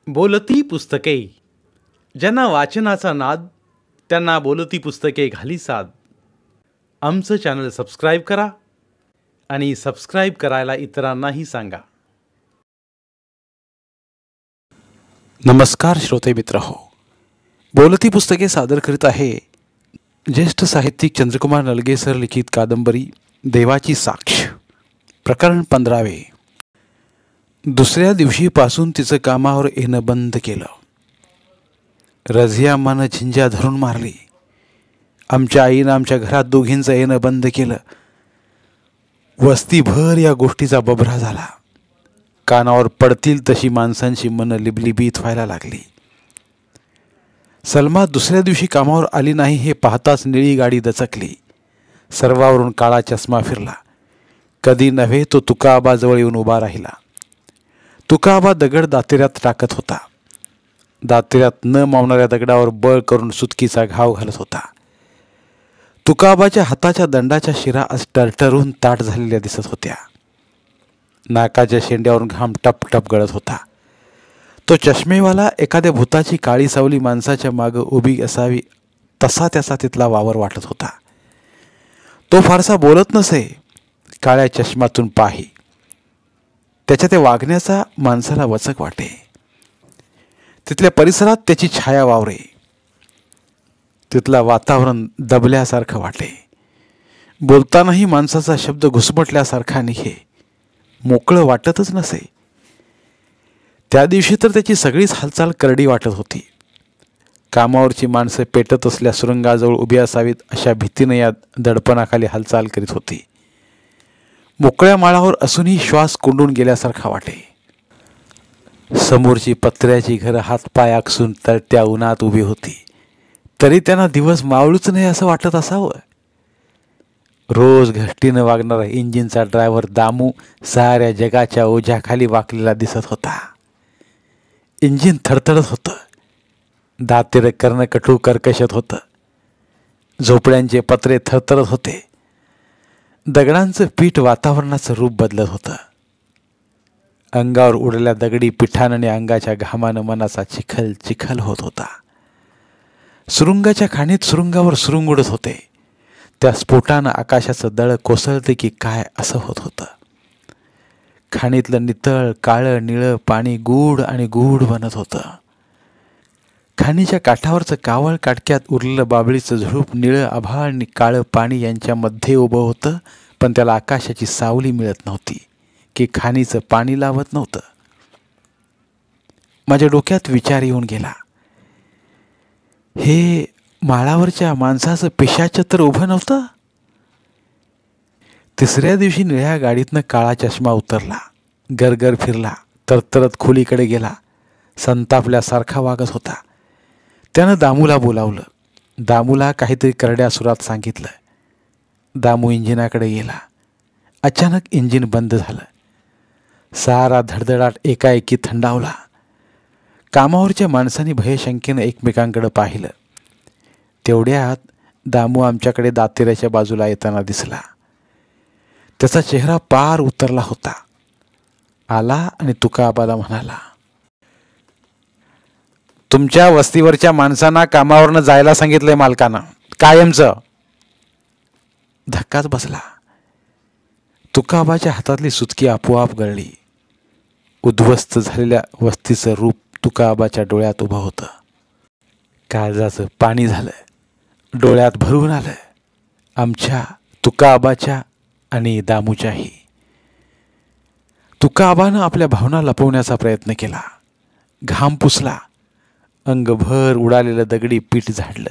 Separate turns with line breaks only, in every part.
बोलती पुस्तके. ज्यांना वाचनाचा नाद त्यांना बोलती पुस्तके घाली साद. आमचं चॅनल सबस्क्राईब करा आणि सबस्क्राईब करायला इतरांनाही सांगा.
नमस्कार श्रोते मित्र हो, बोलती पुस्तके सादर करीत आहे ज्येष्ठ साहित्यिक चंद्रकुमार नलगे सर लिखित कादंबरी देवाची साक्ष. प्रकरण 15. दुसऱ्या दिवशीपासून तिचं कामावर येणं बंद केलं. रझिया मन झिंज्या धरून मारली. आमच्या आईनं आमच्या घरात दोघींचं येणं बंद केलं. वस्तीभर या गोष्टीचा बभरा झाला. कानावर पडतील तशी माणसांची मनं लिबलिबीत व्हायला लागली. सलमा दुसऱ्या दिवशी कामावर आली नाही हे पाहताच निळी गाडी दचकली. सर्वावरून काळा चष्मा फिरला. कधी नव्हे तो तुकाआबाजवळ येऊन उभा राहिला. तुकाआबा दगड दातेऱ्यात टाकत होता. दातेऱ्यात न मावणाऱ्या दगडावर बळ करून सुतकीचा घाव घालत होता. तुकाआबाच्या हाताच्या दंडाच्या शिरा आज टरटरून ताट झालेल्या दिसत होत्या. नाकाच्या शेंड्यावरून घाम टप टप गळत होता. तो चष्मेवाला एखाद्या भूताची काळी सावली माणसाच्या मागं उभी असावी तसा त्याचा तिथला वावर वाटत होता. तो फारसा बोलत नसे, काळ्या चष्म्यातून पाही. त्याच्या त्या वागण्याचा माणसाला वचक वाटे. तिथल्या परिसरात त्याची छाया वावरे. तिथलं वातावरण दबल्यासारखं वाटे. बोलतानाही माणसाचा शब्द घुसमटल्यासारखा निघे. मोकळं वाटतच नसे. त्या दिवशी तर त्याची सगळीच हालचाल करडी वाटत होती. कामावरची माणसं पेटत असल्या सुरुंगाजवळ उभी असावीत अशा भीतीनं या दडपणाखाली हालचाल करीत होती. मोकळ्या माळावर असूनही श्वास कोंडून गेल्यासारखा वाटे. समोरची पत्र्याची घरं हातपाय आकसून तळत्या उन्हात उभी होती. तरी त्यांना दिवस मावळूच नाही असं वाटत असावं. रोज घष्टीनं वागणारा इंजिनचा ड्रायव्हर दामू साऱ्या जगाच्या ओझ्याखाली वाकलेला दिसत होता. इंजिन थरथरत होतं. दातेरं कर्णकठू कर्कशत होतं. झोपड्यांचे पत्रे थरथरत होते. दगडांचं पीठ वातावरणाचं रूप बदलत होतं. अंगावर उडलेल्या दगडी पिठानं अंगाच्या घामानं मनाचा चिखल चिखल होत होता. सुरुंगाच्या खाणीत सुरुंगावर सुरुंग उडत होते. त्या स्फोटानं आकाशाचं दळ कोसळते की काय असं होत होतं. खाणीतलं नितळ काळं निळं पाणी गूढ आणि गूढ बनत होतं. खाणीच्या काठावरचं कावळ काटक्यात उरलेलं बाबळीचं झुडूप निळं आभाळ आणि काळं पाणी यांच्यामध्ये उभं होतं. पण त्याला आकाशाची सावली मिळत नव्हती की खाणीचं पाणी लावत नव्हतं. माझ्या डोक्यात विचार येऊन गेला. हे माळावरच्या माणसाचं पिशाच तर उभं नव्हतं. तिसऱ्या दिवशी निळ्या गाडीतनं काळा चष्मा उतरला. गरगर फिरला. तरतरत खोलीकडे गेला. संतापल्यासारखा वागत होता. त्यानं दामूला बोलावलं. दामूला काहीतरी करड्या सुरात सांगितलं. दामू इंजिनाकडे गेला. अचानक इंजिन बंद झालं. सारा धडधडाट एकाएकी थंडावला. कामावरच्या माणसांनी भयशंकेनं एकमेकांकडे पाहिलं. तेवढ्यात दामू आमच्याकडे दातेऱ्याच्या बाजूला येताना दिसला. त्याचा चेहरा पार उतरला होता. आला आणि तुकाआबाला म्हणाला, तुमच्या वस्तीवरच्या माणसांना कामावरनं जायला सांगितलंय मालकानं, कायमचं. धक्काच बसला. तुकाआबाच्या हातातली सुतकी आपोआप गळली. उद्ध्वस्त झालेल्या वस्तीचं रूप तुकाआबाच्या डोळ्यात उभं होतं. काळजाचं पाणी झालं. डोळ्यात भरून आलं. आमच्या तुकाआबाच्या आणि दामूच्याही. तुकाआबानं आपल्या भावना लपवण्याचा प्रयत्न केला. घाम पुसला. अंगभर उडालेलं दगडी पीठ झाडलं.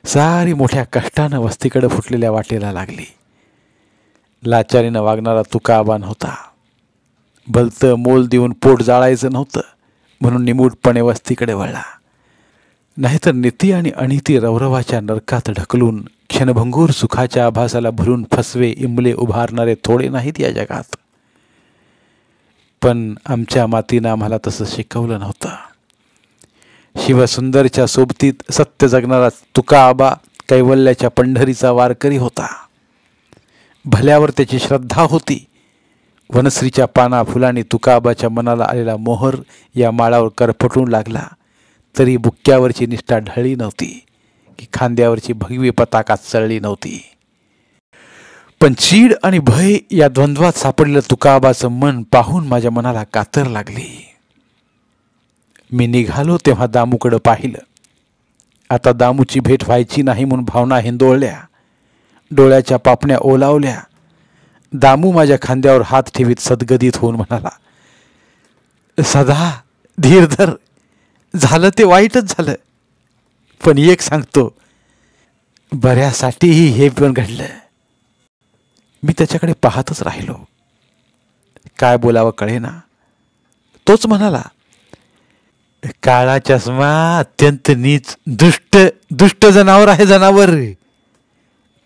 सारी मोठ्या कष्टानं वस्तीकडे फुटलेल्या वाटेला लागली. लाचारीनं वागणारा तुकाआबा नव्हता. भलतं मोल देऊन पोट जाळायचं नव्हतं म्हणून निमूटपणे वस्तीकडे वळला. नाहीतर नीती आणि अनिती रवरवाच्या नरकात ढकलून क्षणभंगूर सुखाच्या आभासाला भरून फसवे इमले उभारणारे थोडे नाहीत या जगात. पण आमच्या मातीनं आम्हाला तसं शिकवलं नव्हतं. शिवसुंदरच्या सोबतीत सत्य जगणारा तुकाआबा कैवल्याच्या पंढरीचा वारकरी होता. भल्यावर त्याची श्रद्धा होती. वनश्रीच्या पाना फुलांनी तुकाबाच्या मनाला आलेला मोहर या माळावर करफटून लागला, तरी बुक्क्यावरची निष्ठा ढळली नव्हती की खांद्यावरची भगवी पताका चळली नव्हती. पण चीड आणि भय या द्वंद्वात सापडलेलं तुकाबाचं मन पाहून माझ्या मनाला कातर लागली. मी निघालो तेव्हा दामूकडं पाहिलं. आता दामूची भेट व्हायची नाही म्हणून भावना हिंदोळल्या, डोळ्याच्या पापण्या ओलावल्या. दामू माझ्या खांद्यावर हात ठेवीत सद्गदित होऊन म्हणाला, सदा धीर धर, झालं ते वाईटच झालं, पण एक सांगतो, बऱ्यासाठीही हे पण घडलं. मी त्याच्याकडे पाहतच राहिलो. काय बोलावं कळेना. तोच म्हणाला, काळा चष्मा अत्यंत नीच दुष्ट जनावर आहे, जनावर.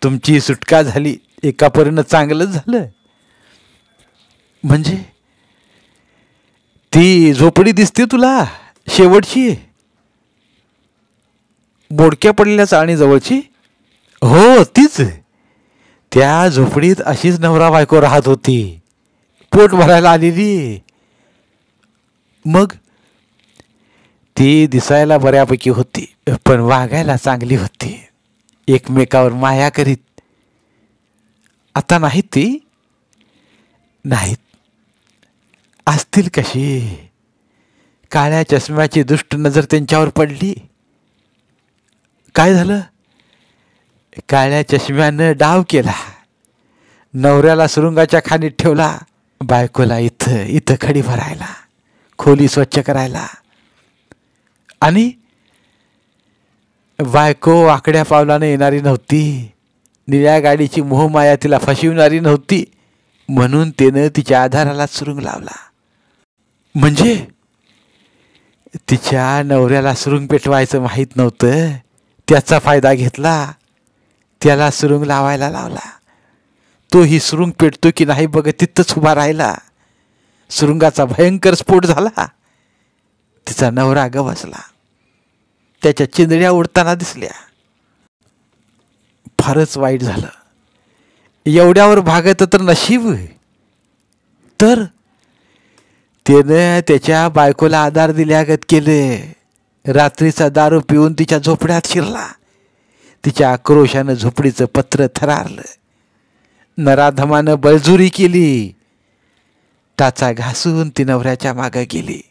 तुमची सुटका झाली, एकापर्यंत चांगलंच झालं. म्हणजे ती झोपडी दिसते तुला शेवटची, बोडक्या पडलेल्या चाळणी जवळची? हो तीच. त्या झोपडीत अशीच नवरा बायको राहत होती, पोट भरायला आलेली. मग ती दिसायला बऱ्यापैकी होती, पण वागायला चांगली होती. एकमेकावर माया करीत. आता नाहीत ती? नाहीत. असतील कशी? काळ्या चष्म्याची दुष्ट नजर त्यांच्यावर पडली. काय झालं? काळ्या चष्म्यानं डाव केला. नवऱ्याला सुरुंगाच्या खाणीत ठेवला, बायकोला इथं खडी भरायला, खोली स्वच्छ करायला. आणि बायको वाकड्या पावलाने येणारी नव्हती, निळ्या गाडीची मोहमाया तिला फसविणारी नव्हती, म्हणून त्यानं तिच्या आधाराला सुरुंग लावला. म्हणजे तिच्या नवऱ्याला सुरुंग पेटवायचं माहीत नव्हतं, त्याचा फायदा घेतला, त्याला सुरुंग लावायला लावला. तो ही सुरुंग पेटतो की नाही बघत तिथंच उभा राहिला. सुरुंगाचा भयंकर स्फोट झाला. तिचा नवरा गवसला, त्याच्या चिंधड्या उडताना दिसल्या. फारच वाईट झालं. एवढ्यावर भागत तर नशीब. तर त्यानं त्याच्या बायकोला आधार दिल्यागत केले. रात्रीचा दारू पिऊन तिच्या झोपड्यात शिरला. तिच्या आक्रोशानं झोपडीचं पत्र थरारलं. नराधमानं बळजुरी केली. टाचा घासून ती नवऱ्याच्या मागे गेली.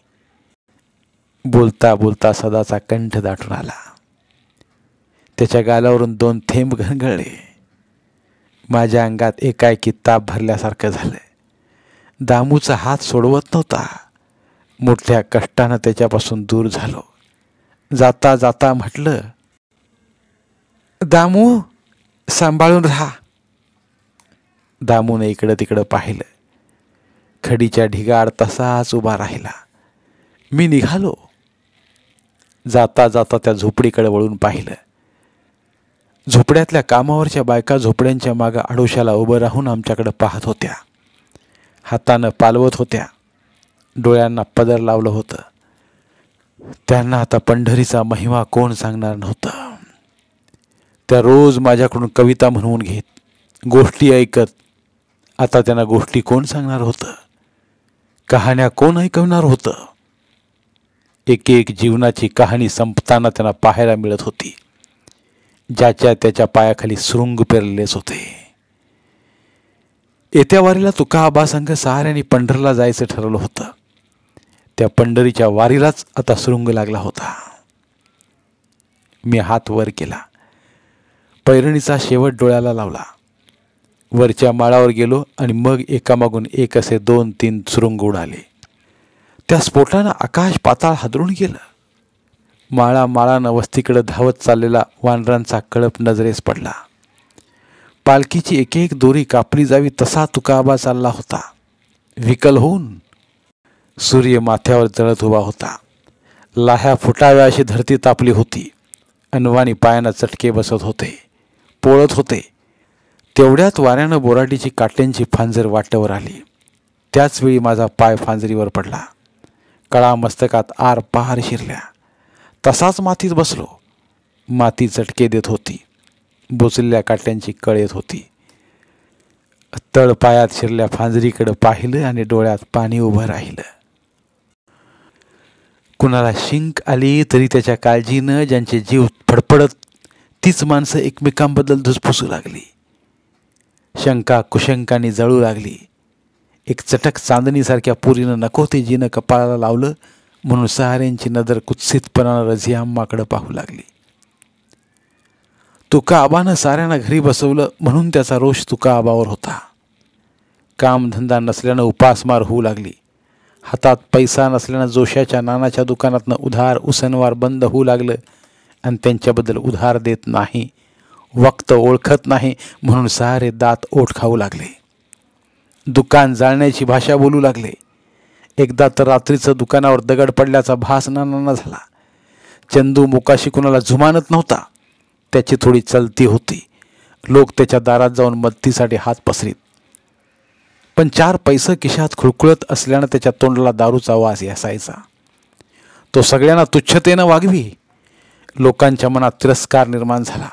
बोलता बोलता सदाचा कंठ दाटून आला. त्याच्या गालावरून 2 थेंब घरघळले. माझ्या अंगात एकाएकी ताप भरल्यासारखं झालं. दामूचा हात सोडवत नव्हता. मोठ्या कष्टानं त्याच्यापासून दूर झालो. जाता जाता म्हटलं, दामू सांभाळून राहा. दामूने इकडं तिकडं पाहिलं. खडीच्या ढिगाड तसाच उभा राहिला. मी निघालो. जाता जाता त्या झोपडीकडे वळून पाहिलं. झोपड्यातल्या कामावरच्या बायका झोपड्यांच्या मागं आडोशाला उभं राहून आमच्याकडे पाहत होत्या. हातानं पालवत होत्या. डोळ्यांना पदर लावलं होतं. त्यांना आता पंढरीचा महिमा कोण सांगणार नव्हतं. त्या रोज माझ्याकडून कविता म्हणवून घेत, गोष्टी ऐकत. आता त्यांना गोष्टी कोण सांगणार होतं? कहाण्या कोण ऐकवणार होतं? एक एक जीवनाची कहाणी संपताना त्यांना पाहायला मिळत होती. ज्याच्या त्याच्या पायाखाली सुरुंग पेरलेच होते. येत्या वारीला तुका आबासंग साऱ्यांनी पंढरला जायचं ठरवलं होतं. त्या पंढरीच्या वारीलाच आता सुरुंग लागला होता. मी हात वर केला. पैरणीचा शेवट डोळ्याला लावला. वरच्या माळावर गेलो आणि मग एकामागून एक असे 2-3 सुरुंग उडाले. त्या स्फोटानं आकाश पाताळ हादरून गेलं. माळा माळानं वस्तीकडे धावत चाललेला वानरांचा कळप नजरेस पडला. पालखीची एक एक दोरी कापली जावी तसा तुकाबा चालला होता. विकल होऊन सूर्य माथ्यावर जळत उभा होता. लाह्या फुटाव्या अशी धरती तापली होती. अनवाणी पायानं चटके बसत होते, पोळत होते. तेवढ्यात वाऱ्यानं बोराटीची काट्यांची फांजर वाटेवर आली. त्याच वेळी माझा पाय फांजरीवर पडला. कळा मस्तकात आर पार शिरल्या. तसाच मातीत बसलो. माती चटके देत होती. बोचलेल्या काट्यांची कळ येत होती. तळपायात शिरल्या फांजरीकडे पाहिलं आणि डोळ्यात पाणी उभं राहिलं. कुणाला शिंक आली तरी त्याच्या काळजीनं ज्यांचे जीव फडफडत तीच माणसं एकमेकांबद्दल धुसफुसू लागली. शंका कुशंकांनी जळू लागली. एक चटक चांदणीसारख्या पुरीनं नको ते जीनं कपाळाला लावलं म्हणून सहाऱ्यांची नजर कुत्सितपणानं रझिया अम्माकडे पाहू लागली. तुका आबानं साऱ्यांना घरी बसवलं म्हणून त्याचा रोष तुका आबावर होता. कामधंदा नसल्यानं उपासमार होऊ लागली. हातात पैसा नसल्यानं जोशाच्या नानाच्या दुकानातनं उधार उसनवार बंद होऊ लागलं आणि त्यांच्याबद्दल उधार देत नाही, वक्त ओळखत नाही म्हणून सारे दात ओठ खाऊ लागले. दुकान जाळण्याची भाषा बोलू लागले. एकदा तर रात्रीचं दुकानावर दगड पडल्याचा भास नानांना झाला. चंदू मुकाशी कुणाला जुमानत नव्हता. त्याची थोडी चलती होती. लोक त्याच्या दारात जाऊन मदतीसाठी हात पसरीत. पण 4 पैसे खिशात खुळखुळत असल्यानं त्याच्या तोंडाला दारूचा वास यासायचा. तो सगळ्यांना तुच्छतेनं वागवी. लोकांच्या मनात तिरस्कार निर्माण झाला.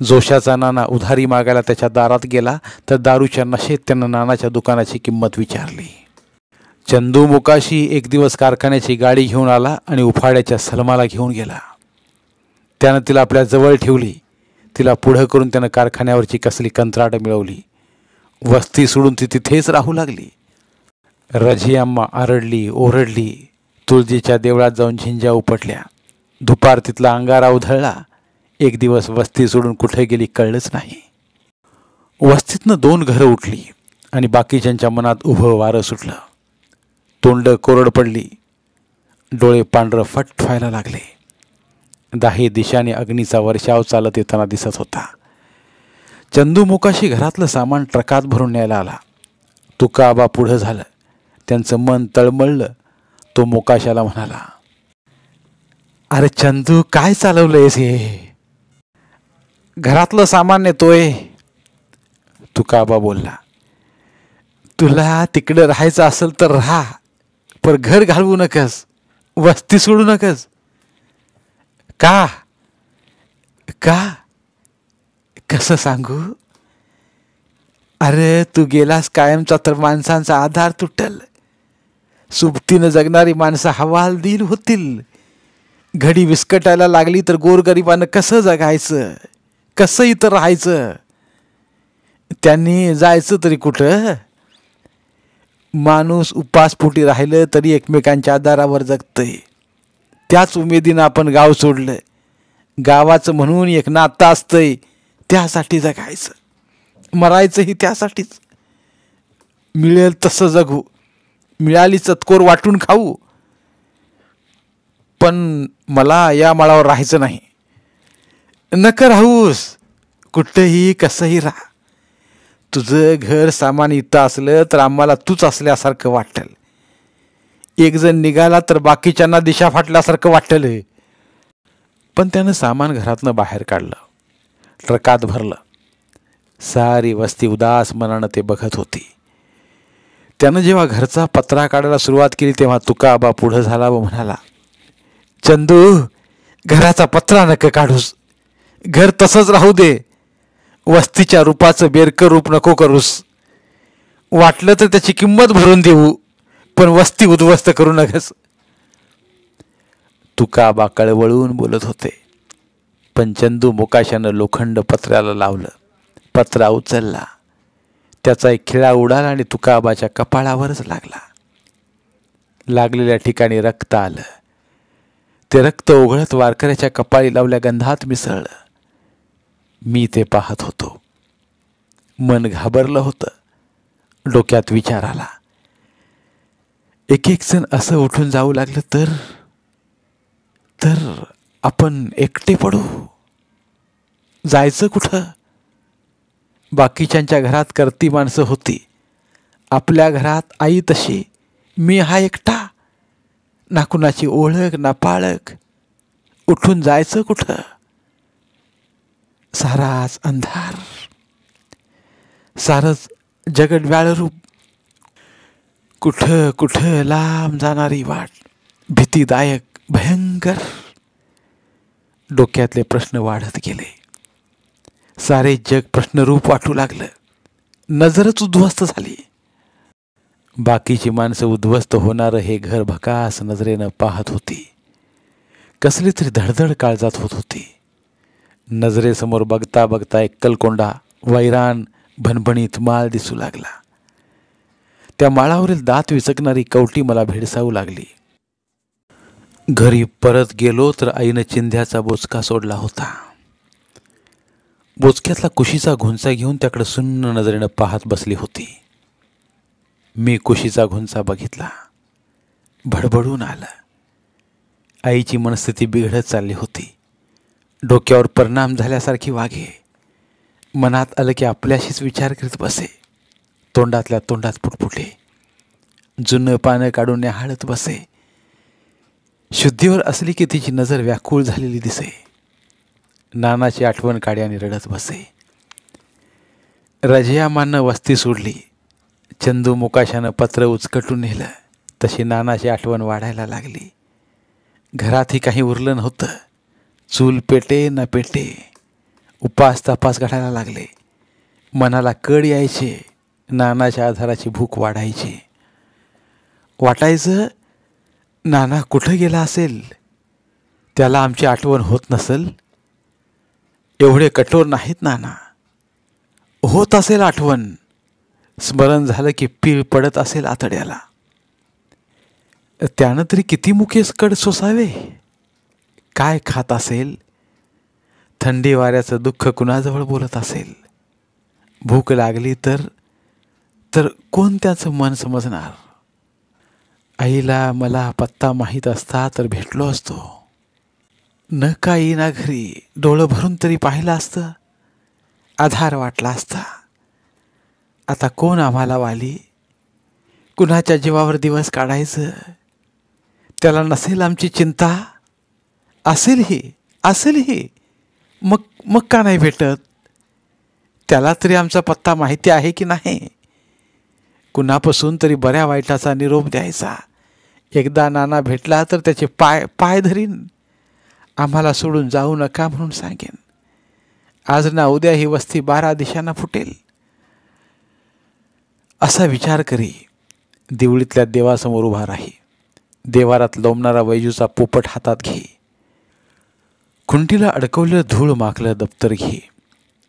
जोशाचा नाना उधारी मागायला त्याच्या दारात गेला तर दारूच्या नशेत त्यानं नानाच्या दुकानाची किंमत विचारली. चंदू मुकाशी एक दिवस कारखान्याची गाडी घेऊन आला आणि उफाड्याच्या सलमाला घेऊन गेला. त्यानं तिला आपल्या जवळ ठेवली. तिला पुढं करून त्यानं कारखान्यावरची कसली कंत्राट मिळवली. वस्ती सोडून ती तिथेच राहू लागली. रझियाम्मा आरडली ओरडली. तुळजीच्या देवळात जाऊन झिंज्या उपटल्या. दुपार तिथला अंगारा उधळला. एक दिवस वस्ती सोडून कुठे गेली कळलंच नाही. वस्तीतनं 2 घरं उठली आणि बाकीच्यांच्या मनात उभं वारं सुटलं. तोंड कोरड पडली. डोळे पांढरं फट व्हायला लागले. 10 दिशांनी अग्नीचा वर्षाव चालत येताना दिसत होता. चंदू मुकाशी घरातलं सामान ट्रकात भरून न्यायला आला. तुका आबा पुढं झालं. त्यांचं मन तळमळलं. तो मोकाशाला म्हणाला, अरे चंदू, काय चालवलंयस हे? घरातलं सामान नेतोय. तुका आबा बोलला, तुला तिकडं राहायचं असेल तर राहा, पण घर घालवू नकस, वस्ती सोडू नकस. का का कसं सांगू? अरे तू गेलास कायमचा तर माणसांचा आधार तुटल. सुबतीनं जगणारी माणसं हवालदिल होतील. घडी विस्कटायला लागली तर गोरगरिबानं कसं जगायचं, कसं इथं राहायचं? त्यांनी जायचं तरी कुठं? माणूस उपासपोटी राहिलं तरी एकमेकांच्या आधारावर जगतंय. त्याच उमेदीनं आपण गाव सोडलं. गावाचं म्हणून एक नातं असतंय, त्यासाठी जगायचं. मरायचंही त्यासाठीच. मिळेल तसं जगू, मिळाली चतकोर वाटून खाऊ, पण मला या माळावर राहायचं नाही. नका राहूस, कुठंही कसंही राहा. तुझं घर सामान इथं असलं तर आम्हाला तूच असल्यासारखं वाटेल. एक जण निघाला तर बाकीच्यांना दिशा फाटल्यासारखं वाटेल. पण त्यानं सामान घरातनं बाहेर काढलं. ट्रकात भरलं. सारी वस्ती उदास मनानं ते बघत होती. त्यानं जेव्हा घरचा पत्रा काढायला सुरुवात केली तेव्हा तुका आबा पुढं झाला व म्हणाला, चंदू, घराचा पत्रा नका काढूस. घर तसंच राहू दे. वस्तीच्या रूपाचं बेरकं रूप नको करूस. वाटलं तर त्याची किंमत भरून देऊ, पण वस्ती उद्ध्वस्त करू नकस. तुका आबा कळवळून बोलत होते. पण चंदू मुकाशानं लोखंड पत्र्याला लावलं. पत्रा उचलला. त्याचा एक खिळा उडाला आणि तुका आबाच्या कपाळावरच लागला. लागलेल्या ठिकाणी रक्त आलं. ते रक्त ओघळत वारकऱ्याच्या कपाळी लावल्या गंधात मिसळलं. मी ते पाहत होतो. मन घाबरलं होतं. डोक्यात विचार आला, एक जण असं उठून जाऊ लागलं तर आपण एकटे पडू. जायचं कुठं? बाकीच्यांच्या घरात करती माणसं होती. आपल्या घरात आई तशी, मी हा एकटा. ना कुणाची ओळख ना पाळख. उठून जायचं कुठं? साराच अंधार, सारच जगड व्याळरूप. कुठं कुठं लांब जाणारी वाट, भीतीदायक, भयंकर. डोक्यातले प्रश्न वाढत गेले. सारे जग प्रश्नरूप वाटू लागलं. नजरच उद्ध्वस्त झाली. बाकीची माणसं उद्ध्वस्त होणारं हे घर भकास नजरेनं पाहत होती. कसली तरी धडधड काळजात होत होती. नजरेसमोर बघता बघता एक कलकोंडा वैरान भणभणीत माळ दिसू लागला. त्या माळावरील दात विचकणारी कवटी मला भेडसावू लागली. घरी परत गेलो तर आईनं चिंध्याचा बोचका सोडला होता. बोचक्यातला कुशीचा घुंचा घेऊन त्याकडे सुन्न नजरेनं पाहत बसली होती. मी कुशीचा घुंचा बघितला. भडभडून आलं. आईची मनस्थिती बिघडत चालली होती. डोक्यावर परिणाम झाल्यासारखी वागे. मनात आलं की आपल्याशीच विचार करीत बसे. तोंडातल्या तोंडात पुटपुटे. जुनं पानं काढून न्याहाळत बसे. शुद्धीवर असली की तिची नजर व्याकुळ झालेली दिसे. नानाची आठवण काड्याने रडत बसे. रजयामानं वस्ती सोडली. चंदू मुकाशानं पत्र उचकटून नेलं. तशी नानाची आठवण वाढायला लागली. घरातही काही उरलं नव्हतं. चूल पेटे न पेटे. उपास तपास घडायला लागले. मनाला कड यायचे. नानाच्या आधाराची भूक वाढायची. वाटायचं नाना कुठं गेला असेल. त्याला आमची आठवण होत नसेल. एवढे कठोर नाहीत नाना. होत असेल आठवण. स्मरण झालं की पीळ पडत असेल आतड्याला. त्यानं तरी किती मुकेस कड सोसावे. काय खात असेल. थंडी वाऱ्याचं दुःख कुणाजवळ बोलत असेल. भूक लागली तर कोण त्याचं मन समजणार. आईला मला पत्ता माहीत असता तर भेटलो असतो. न का येईना घरी. डोळं भरून तरी पाहिलं असतं. आधार वाटला असता. आता कोण आम्हाला वाली. कुणाच्या जीवावर दिवस काढायचं. त्याला नसेल आमची चिंता. असेलही मग का नाही भेटत. त्याला तरी आमचा पत्ता माहिती आहे की नाही. कुणापासून तरी बऱ्या वाईटाचा निरोप द्यायचा. एकदा नाना भेटला तर त्याचे पाय धरीन. आम्हाला सोडून जाऊ नका म्हणून सांगेन. आज ना उद्या ही वस्ती 12 दिशांना फुटेल. असा विचार करी देवळीतल्या देवासमोर उभा राही. देवारात लोंबणारा वैजूचा पोपट हातात घे. खुंटीला अडकवलेलं धूळ माखलं दप्तर घे.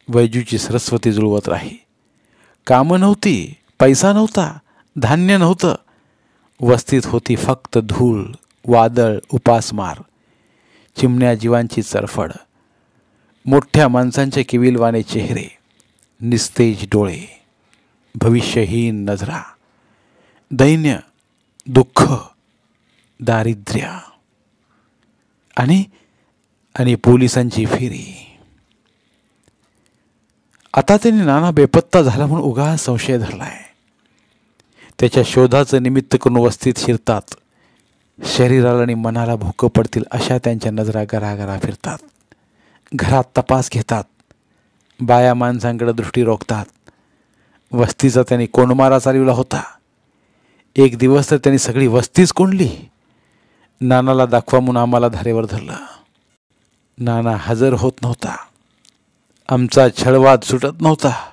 वैजूची सरस्वती जुळवत राही. कामं नव्हती. पैसा नव्हता. धान्य नव्हतं. वस्तीत होती फक्त धूळ, वादळ, उपासमार, चिमण्या जीवांची चरफड, मोठ्या माणसांचे किविलवाने चेहरे, निस्तेज डोळे, भविष्यहीन नजरा, दैन्य, दुःख, दारिद्र्य आणि पोलिसांची फेरी. आता त्याने नाना बेपत्ता झाला म्हणून उगाच संशय धरलाय. त्याच्या शोधाचं निमित्त करून वस्तीत शिरतात. शरीराला आणि मनाला भोकं पडतील अशा त्यांच्या नजरा गरागरा फिरतात. घरात तपास घेतात. बाया माणसांकडे दृष्टी रोखतात. वस्तीचा त्यांनी कोंडमारा चालवला होता. एक दिवस तर त्यांनी सगळी वस्तीच कोंडली. नानाला दाखवा म्हणून आम्हाला धारेवर धरलं. नाना हजर होत नव्हता. आमचा छळवाद सुटत नव्हता.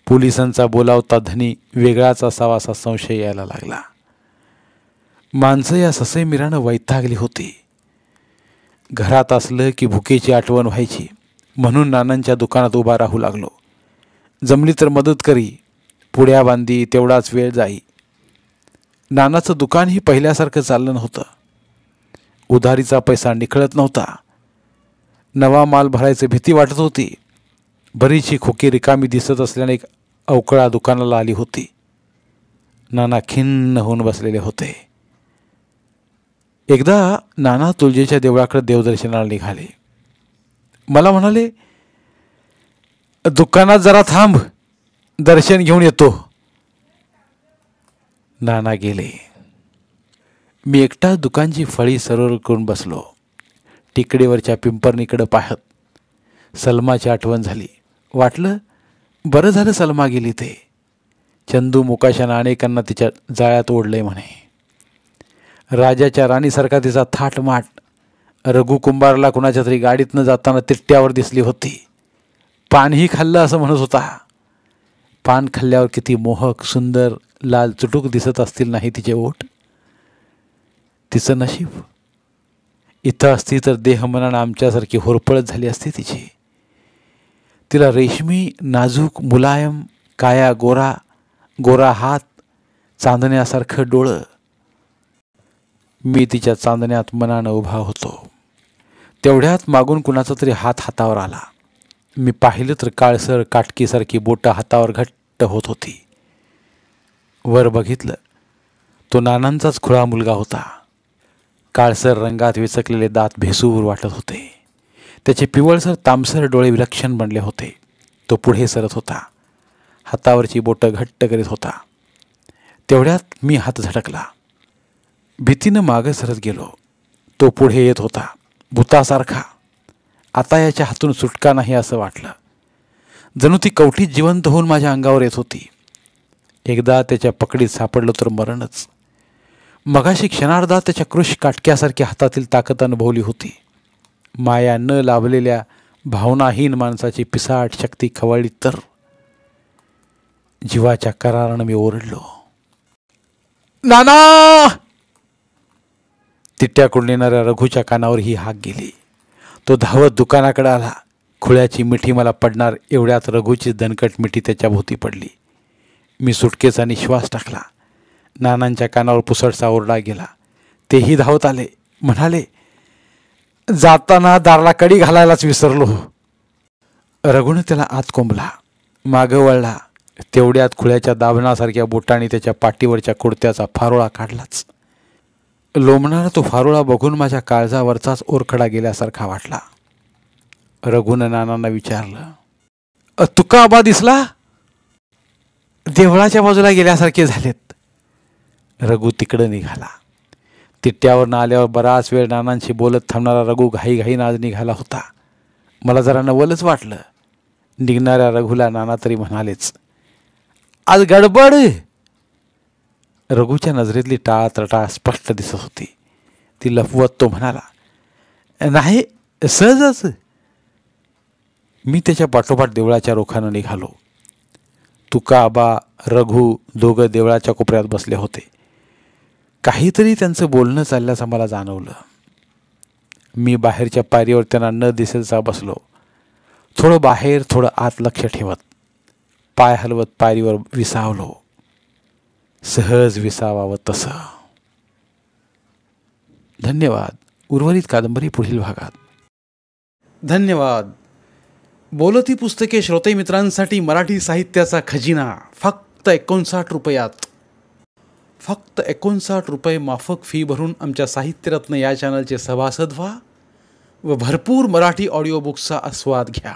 पोलिसांचा बोलावता धनी वेगळाच असावा असा संशय यायला लागला. माणसं या ससेमिरानं वैतागली होती. घरात असलं की भुकेची आठवण व्हायची म्हणून नानांच्या दुकानात उभा राहू लागलो. जमली तर मदत करी. पुड्या बांधी तेवढाच वेळ जाई. नानाचं दुकानही पहिल्यासारखं चाललं नव्हतं. उधारीचा पैसा निखळत नव्हता. नवा माल भरायची भीती वाटत होती. बरीचशी खोकी रिकामी दिसत असल्याने एक अवकळा दुकानाला आली होती. नाना खिन्न होऊन बसलेले होते. एकदा नाना तुळजेच्या देवळाकडे देवदर्शनाला निघाले. मला म्हणाले, दुकानात जरा थांब, दर्शन घेऊन येतो. नाना गेले. मी एकटा दुकानची फळी सरोवर करून बसलो. टिकडेवरच्या पिंपरणीकडे पाहत सलमाची आठवण झाली. वाटलं बरं झालं सलमा गेली ते. चंदू मुकाशानं अनेकांना तिच्या जाळ्यात ओढलंय म्हणे. राजाच्या राणीसारखा तिचा थाटमाट. रघु कुंभारला कुणाच्या तरी गाडीतनं जाताना तिट्ट्यावर दिसली होती. पानही खाल्लं असं म्हणत होता. पान खाल्ल्यावर किती मोहक सुंदर लाल चुटूक दिसत असतील नाही तिचे ओठ. तिचं नशीब इथं असती तर देहमनानं आमच्यासारखी होरपळत झाली असती तिची. तिला रेशमी नाजूक मुलायम काया गोरा गोरा हात चांदण्यासारखं डोळं. मी तिच्या चांदण्यात मनानं उभा होतो. तेवढ्यात मागून कुणाचा तरी हात हातावर आला. मी पाहिलं तर काळसर काटकीसारखी बोटं हातावर घट्ट होत होती. वर बघितलं, तो नानांचाच खुळा मुलगा होता. काळसर रंगात विचकलेले दात भेसूर वाटत होते. त्याचे पिवळसर तांबसर डोळे विलक्षण बनले होते. तो पुढे सरत होता, हातावरची बोटं घट्ट करीत होता. तेवढ्यात मी हात झटकला. भीतीनं मागं सरत गेलो. तो पुढे येत होता भूतासारखा. आता याच्या हातून सुटका नाही असं वाटलं. जणू ती कवटीत जिवंत होऊन माझ्या अंगावर येत होती. एकदा त्याच्या पकडीत सापडलं तर मरणच. मगाशी क्षणार्धात त्याच्या कृश काटक्यासारखी हातातील ताकद अनुभवली होती. माया न लाभलेल्या भावनाहीन माणसाची पिसाट शक्ती खवळली तर. जीवाच्या करारानं मी ओरडलो, नाना! तिट्याकडून येणाऱ्या रघूच्या कानावर ही हाक गेली. तो धावत दुकानाकडे आला. खुळ्याची मिठी मला पडणार एवढ्यात रघूची दणकट मिठी त्याच्या भोवती पडली. मी सुटकेचा निश्वास टाकला. नानांच्या कानावर पुसटसा ओरडा गेला. तेही धावत आले. म्हणाले, जाताना दारला कडी घालायलाच विसरलो. रघुनं त्याला आत कोंबला, मागं वळला. तेवढ्यात खुळ्याच्या दाभणासारख्या बोटांनी त्याच्या पाठीवरच्या कुडत्याचा फारोळा काढलाच. लोंबणारा तो फारोळा बघून माझ्या काळजावरचाच ओरखडा गेल्यासारखा वाटला. रघुनं नानांना विचारलं, तुका आबा दिसला? देवळाच्या बाजूला गेल्यासारखे झालेत. रघु तिकडं निघाला. तिट्यावरनं आल्यावर बराच वेळ नानांशी बोलत थांबणारा रघु घाईघाईनं आज निघाला होता. मला जरा नवलच वाटलं. निघणाऱ्या रघुला नाना तरी म्हणालेच, आज गडबड. रघुच्या नजरेतली टाळात्रटा स्पष्ट दिसत होती. ती लपवत तो म्हणाला, नाही सहजच. मी त्याच्या पाठोपाठ देवळाच्या रोखानं निघालो. तुका आबा रघु दोघं देवळाच्या कोपऱ्यात बसले होते. काहीतरी त्यांचं बोलणं चालल्याचं मला जाणवलं. मी बाहेरच्या पायरीवर त्यांना न दिसेलचा बसलो. थोडं बाहेर थोडं आत लक्ष ठेवत पाय हलवत पायरीवर विसावलो. सहज विसावावं तसं. धन्यवाद. उर्वरित कादंबरी पुढील भागात.
धन्यवाद. बोलती पुस्तके श्रोते मित्रांसाठी मराठी साहित्याचा खजिना फक्त 59 रुपयात. फक्त 59 रुपये माफक फी भरून आमच्या साहित्यरत्न या चॅनलचे सभासद व्हा व भरपूर मराठी ऑडिओ बुक्सचा आस्वाद घ्या.